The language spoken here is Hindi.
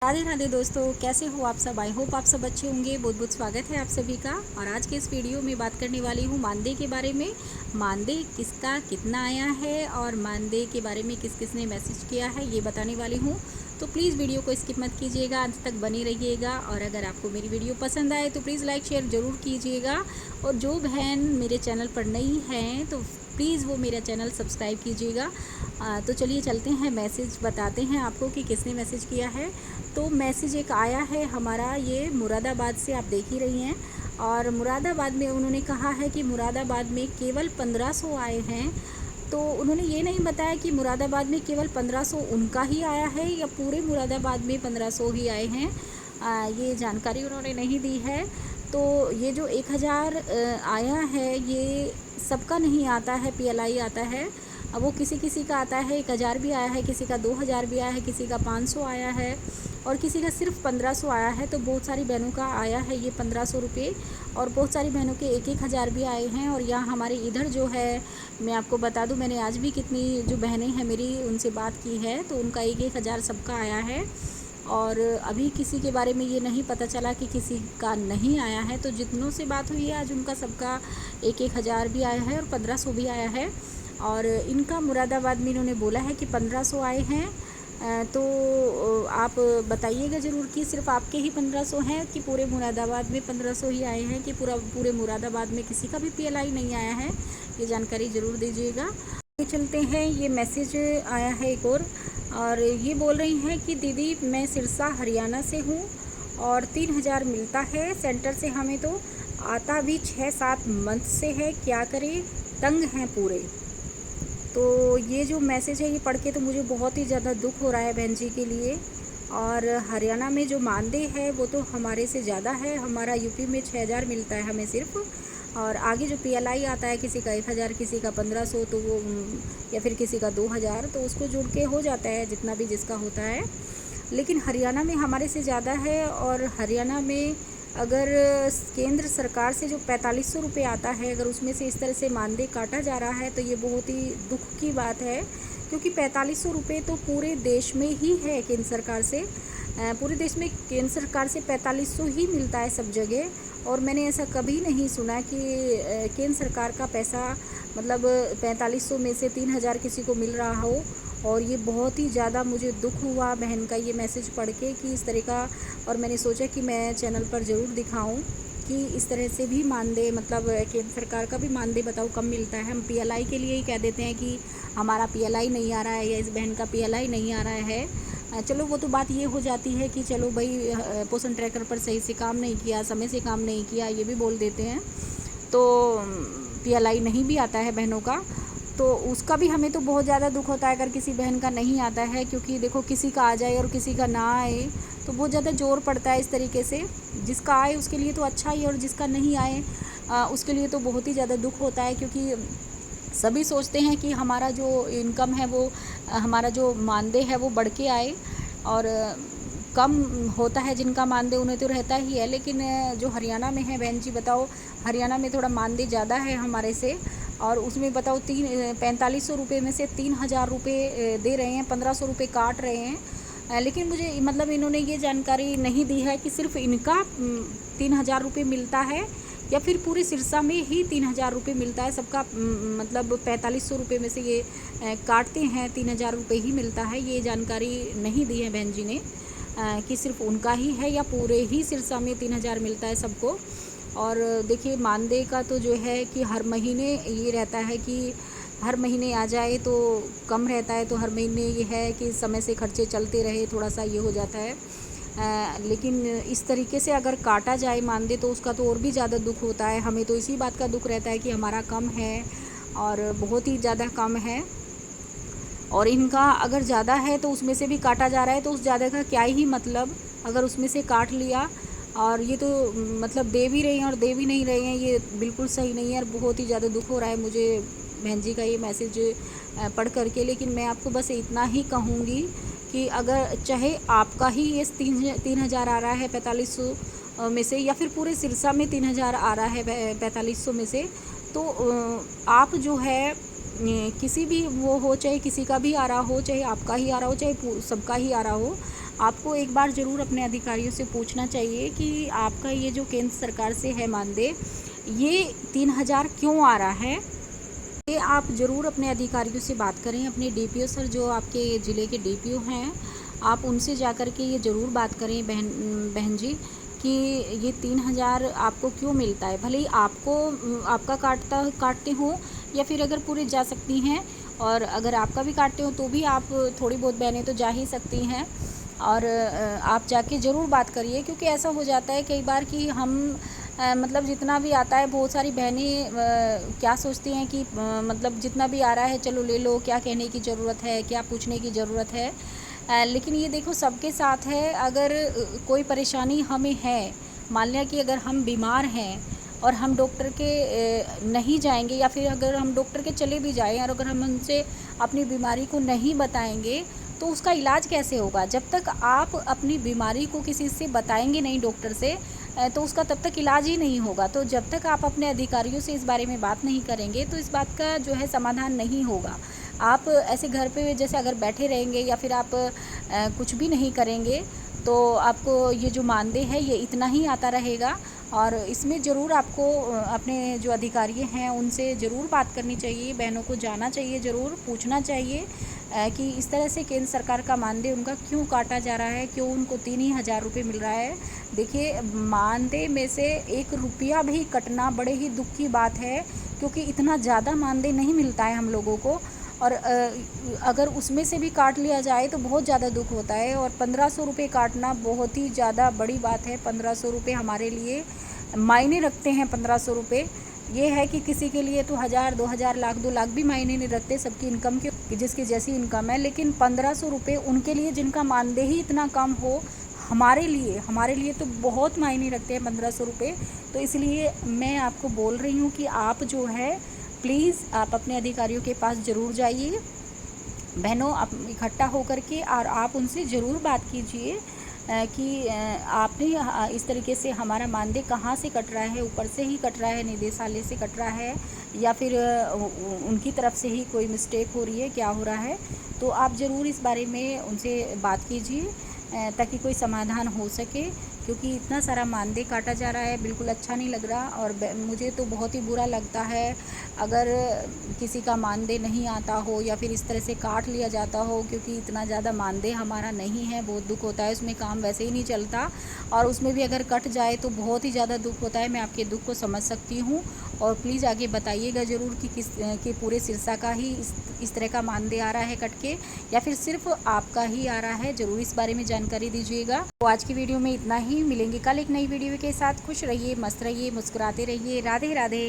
राधे राधे दोस्तों, कैसे हो आप सब। आई होप आप सब अच्छे होंगे। बहुत बहुत स्वागत है आप सभी का। और आज के इस वीडियो में बात करने वाली हूँ मानदेय के बारे में। मानदेय किसका कितना आया है और मानदेय के बारे में किस किस ने मैसेज किया है ये बताने वाली हूँ। तो प्लीज़ वीडियो को स्किप मत कीजिएगा, अंत तक बने रहिएगा। और अगर आपको मेरी वीडियो पसंद आए तो प्लीज़ लाइक शेयर ज़रूर कीजिएगा। और जो बहन मेरे चैनल पर नई हैं तो प्लीज़ वो मेरा चैनल सब्सक्राइब कीजिएगा। तो चलिए चलते हैं, मैसेज बताते हैं आपको कि किसने मैसेज किया है। तो मैसेज एक आया है हमारा, ये मुरादाबाद से आप देख ही रही हैं। और मुरादाबाद में उन्होंने कहा है कि मुरादाबाद में केवल 1500 आए हैं। तो उन्होंने ये नहीं बताया कि मुरादाबाद में केवल 1500 उनका ही आया है या पूरे मुरादाबाद में 1500 ही आए हैं। ये जानकारी उन्होंने नहीं दी है। तो ये जो 1000 आया है ये सबका नहीं आता है, पीएलआई आता है। अब वो किसी किसी का आता है, 1000 भी आया है, किसी का 2000 भी आया है, किसी का 500 आया है और किसी का सिर्फ 1500 आया है। तो बहुत सारी बहनों का आया है ये 1500 रुपये और बहुत सारी बहनों के 1000 भी आए हैं। और यहाँ हमारे इधर जो है, मैं आपको बता दूँ, मैंने आज भी कितनी जो बहनें हैं मेरी उनसे बात की है तो उनका 1000 सबका आया है। और अभी किसी के बारे में ये नहीं पता चला कि किसी का नहीं आया है। तो जितनों से बात हुई है आज उनका सबका 1000 भी आया है और 1500 भी आया है। और इनका मुरादाबाद में इन्होंने बोला है कि 1500 आए हैं। तो आप बताइएगा ज़रूर कि सिर्फ आपके ही 1500 हैं कि पूरे मुरादाबाद में 1500 ही आए हैं कि पूरे मुरादाबाद में किसी का भी पीएलआई नहीं आया है। ये जानकारी ज़रूर दीजिएगा। आगे चलते हैं, ये मैसेज आया है एक और ये बोल रही हैं कि दीदी मैं सिरसा हरियाणा से हूँ और 3000 मिलता है सेंटर से। हमें तो आता भी 6-7 मंथ से है, क्या करें, तंग हैं पूरे। तो ये जो मैसेज है ये पढ़ के तो मुझे बहुत ही ज़्यादा दुख हो रहा है बहन जी के लिए। और हरियाणा में जो मानदेय है वो तो हमारे से ज़्यादा है। हमारा यूपी में 6000 मिलता है हमें सिर्फ। और आगे जो पीएलआई आता है किसी का 1000, किसी का 1500, तो वो या फिर किसी का 2000, तो उसको जुड़ के हो जाता है जितना भी जिसका होता है। लेकिन हरियाणा में हमारे से ज़्यादा है। और हरियाणा में अगर केंद्र सरकार से जो 4500 रुपये आता है, अगर उसमें से इस तरह से मानदेय काटा जा रहा है तो ये बहुत ही दुख की बात है। क्योंकि 4500 रुपये तो पूरे देश में ही है केंद्र सरकार से। पूरे देश में केंद्र सरकार से 4500 ही मिलता है सब जगह। और मैंने ऐसा कभी नहीं सुना कि केंद्र सरकार का पैसा मतलब 4500 में से 3000 किसी को मिल रहा हो। और ये बहुत ही ज़्यादा मुझे दुख हुआ बहन का ये मैसेज पढ़ के कि इस तरह का। और मैंने सोचा कि मैं चैनल पर ज़रूर दिखाऊं कि इस तरह से भी मानदेय, मतलब केंद्र सरकार का भी मानदेय बताओ कम मिलता है। हम पीएलआई के लिए ही कह देते हैं कि हमारा पीएलआई नहीं आ रहा है या इस बहन का पीएलआई नहीं आ रहा है। चलो वो तो बात ये हो जाती है कि चलो भाई पोषण ट्रैकर पर सही से काम नहीं किया, समय से काम नहीं किया, ये भी बोल देते हैं। तो पीएलआई नहीं भी आता है बहनों का तो उसका भी हमें तो बहुत ज़्यादा दुख होता है अगर किसी बहन का नहीं आता है। क्योंकि देखो किसी का आ जाए और किसी का ना आए तो बहुत ज़्यादा जोर पड़ता है इस तरीके से। जिसका आए उसके लिए तो अच्छा ही, और जिसका नहीं आए उसके लिए तो बहुत ही ज़्यादा दुख होता है। क्योंकि सभी सोचते हैं कि हमारा जो इनकम है वो, हमारा जो मानदेय है वो बढ़ के आए। और कम होता है जिनका मानदेय उन्हें तो रहता ही है। लेकिन जो हरियाणा में है बहन जी, बताओ हरियाणा में थोड़ा मानदेय ज़्यादा है हमारे से। और उसमें बताओ 4500 रुपये में से 3000 रुपये दे रहे हैं, 1500 रुपये काट रहे हैं। लेकिन मुझे मतलब इन्होंने ये जानकारी नहीं दी है कि सिर्फ इनका 3000 रुपये मिलता है या फिर पूरे सिरसा में ही 3000 रुपये मिलता है सबका। मतलब 4500 रुपये में से ये काटते हैं, 3000 रुपये ही मिलता है। ये जानकारी नहीं दी है बहन जी ने कि सिर्फ उनका ही है या पूरे ही सिरसा में 3000 मिलता है सबको। और देखिए मानदेय का तो जो है कि हर महीने ये रहता है कि हर महीने आ जाए तो कम रहता है, तो हर महीने ये है कि समय से खर्चे चलते रहे, थोड़ा सा ये हो जाता है। लेकिन इस तरीके से अगर काटा जाए मानदेय तो उसका तो और भी ज़्यादा दुख होता है। हमें तो इसी बात का दुख रहता है कि हमारा कम है और बहुत ही ज़्यादा कम है। और इनका अगर ज़्यादा है तो उसमें से भी काटा जा रहा है तो उस ज़्यादा का क्या ही मतलब, अगर उसमें से काट लिया। और ये तो मतलब दे भी रहे हैं और दे भी नहीं रहे हैं, ये बिल्कुल सही नहीं है। और बहुत ही ज़्यादा दुख हो रहा है मुझे बहन जी का ये मैसेज पढ़ करके। लेकिन मैं आपको बस इतना ही कहूँगी कि अगर चाहे आपका ही ये 3000 आ रहा है 4500 में से, या फिर पूरे सिरसा में 3000 आ रहा है 4500 में से, तो आप जो है किसी भी वो हो, चाहे किसी का भी आ रहा हो, चाहे आपका ही आ रहा हो, चाहे सबका ही आ रहा हो, आपको एक बार ज़रूर अपने अधिकारियों से पूछना चाहिए कि आपका ये जो केंद्र सरकार से है मानदेय, ये 3000 क्यों आ रहा है। ये आप ज़रूर अपने अधिकारियों से बात करें, अपने डीपीओ सर जो आपके ज़िले के डीपीओ हैं, आप उनसे जा कर के ये ज़रूर बात करें बहन जी, कि ये 3000 आपको क्यों मिलता है। भले ही आपको आपका काटते हो, या फिर अगर पूरे जा सकती हैं, और अगर आपका भी काटते हो तो भी आप थोड़ी बहुत बहनें तो जा ही सकती हैं। और आप जाके ज़रूर बात करिए, क्योंकि ऐसा हो जाता है कई बार कि हम मतलब जितना भी आता है, बहुत सारी बहनें क्या सोचती हैं कि मतलब जितना भी आ रहा है चलो ले लो, क्या कहने की ज़रूरत है, क्या पूछने की ज़रूरत है। लेकिन ये देखो सबके साथ है, अगर कोई परेशानी हमें है, मान लिया कि अगर हम बीमार हैं और हम डॉक्टर के नहीं जाएंगे, या फिर अगर हम डॉक्टर के चले भी जाएं और अगर हम उनसे अपनी बीमारी को नहीं बताएंगे, तो उसका इलाज कैसे होगा। जब तक आप अपनी बीमारी को किसी से बताएंगे नहीं डॉक्टर से, तो उसका तब तक इलाज ही नहीं होगा। तो जब तक आप अपने अधिकारियों से इस बारे में बात नहीं करेंगे, तो इस बात का जो है समाधान नहीं होगा। आप ऐसे घर पे जैसे अगर बैठे रहेंगे, या फिर आप कुछ भी नहीं करेंगे, तो आपको ये जो मानदेय है ये इतना ही आता रहेगा। और इसमें ज़रूर आपको अपने जो अधिकारी हैं उनसे ज़रूर बात करनी चाहिए, बहनों को जाना चाहिए, ज़रूर पूछना चाहिए कि इस तरह से केंद्र सरकार का मानदेय उनका क्यों काटा जा रहा है, क्यों उनको 3000 रुपये मिल रहा है। देखिए, मानदेय में से 1 रुपया भी कटना बड़े ही दुख की बात है, क्योंकि इतना ज़्यादा मानदेय नहीं मिलता है हम लोगों को। और अगर उसमें से भी काट लिया जाए तो बहुत ज़्यादा दुख होता है। और 1500 रुपये काटना बहुत ही ज़्यादा बड़ी बात है। 1500 रुपये हमारे लिए मायने रखते हैं। 1500 रुपये ये है कि किसी के लिए तो 1000, 2000, लाख, 2 लाख भी मायने नहीं रखते, सबकी इनकम के जिसकी जैसी इनकम है। लेकिन 1500 रुपये उनके लिए जिनका मानदेय ही इतना कम हो, हमारे लिए तो बहुत मायने रखते हैं 1500 रुपये। तो इसलिए मैं आपको बोल रही हूँ कि आप जो है प्लीज़ आप अपने अधिकारियों के पास ज़रूर जाइए बहनों, आप इकट्ठा होकर के, और आप उनसे ज़रूर बात कीजिए कि आपने इस तरीके से हमारा मानदेय कहाँ से कट रहा है, ऊपर से ही कट रहा है, निदेशालय से कट रहा है, या फिर उनकी तरफ से ही कोई मिस्टेक हो रही है, क्या हो रहा है। तो आप ज़रूर इस बारे में उनसे बात कीजिए ताकि कोई समाधान हो सके, क्योंकि इतना सारा मानदेय काटा जा रहा है, बिल्कुल अच्छा नहीं लग रहा। और मुझे तो बहुत ही बुरा लगता है अगर किसी का मानदेय नहीं आता हो, या फिर इस तरह से काट लिया जाता हो, क्योंकि इतना ज़्यादा मानदेय हमारा नहीं है। बहुत दुख होता है, उसमें काम वैसे ही नहीं चलता, और उसमें भी अगर कट जाए तो बहुत ही ज़्यादा दुख होता है। मैं आपके दुख को समझ सकती हूँ। और प्लीज़ आगे बताइएगा ज़रूर कि पूरे सिरसा का ही इस तरह का मानदेय आ रहा है कट के, या फिर सिर्फ आपका ही आ रहा है। ज़रूर इस बारे में जानकारी दीजिएगा। तो आज की वीडियो में इतना ही, मिलेंगे कल एक नई वीडियो के साथ। खुश रहिए, मस्त रहिए, मुस्कुराते रहिए। राधे राधे।